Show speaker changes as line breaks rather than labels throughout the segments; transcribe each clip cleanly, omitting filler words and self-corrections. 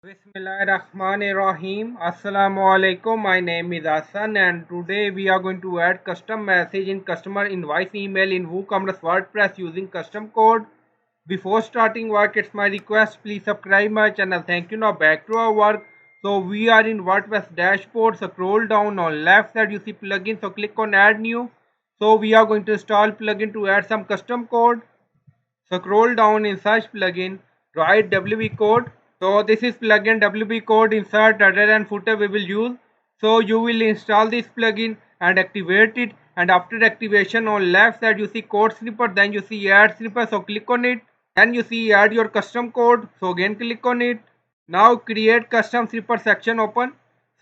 Bismillahirrahmanirrahim. Assalamu alaikum. My name is Hassan and today we are going to add custom message in customer invoice email in WooCommerce WordPress using custom code. Before starting work, it's my request, please subscribe my channel. Thank you. Now back to our work. So we are in WordPress dashboard. Scroll down on left side, you see plugin. So click on add new. So we are going to install plugin to add some custom code. Scroll down in search plugin, write WP code. So this is plugin WP code insert header and footer we will use. So you will install this plugin and activate it, and after activation on left side you see code snippet, then you see add snippet, so click on it. Then you see add your custom code, so again click on it. Now create custom snippet section open.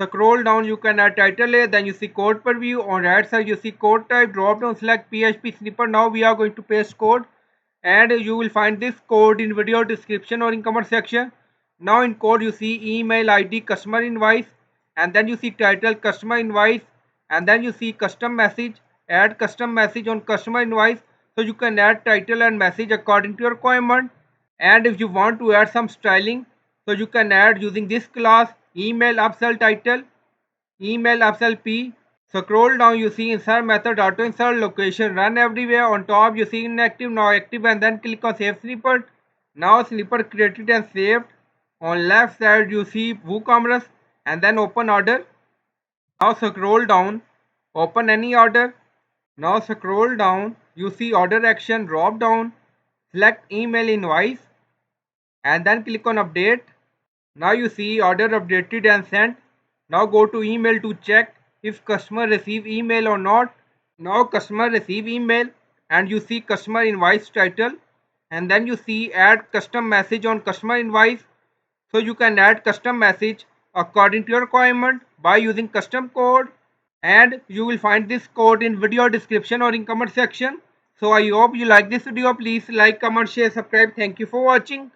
Scroll down, you can add title A, then you see code preview. On right side you see code type, drop down select PHP snippet. Now we are going to paste code and you will find this code in video description or in comment section. Now in code you see email ID customer invoice, and then you see title customer invoice, and then you see custom message, add custom message on customer invoice. So you can add title and message according to your requirement. And if you want to add some styling, so you can add using this class email upsell title, email upsell p. Scroll down, you see insert method, auto insert location, run everywhere. On top you see inactive, now active, and then click on save snippet. Now snippet created and saved. On left side you see WooCommerce and then open order. Now scroll down, open any order. Now scroll down, you see order action, drop down, select email invoice and then click on update. Now you see order updated and sent. Now go to email to check if customer receive email or not. Now customer receive email and you see customer invoice title, and then you see add custom message on customer invoice. So you can add custom message according to your requirement by using custom code, and you will find this code in video description or in comment section. So I hope you like this video. Please like, comment, share, subscribe. Thank you for watching.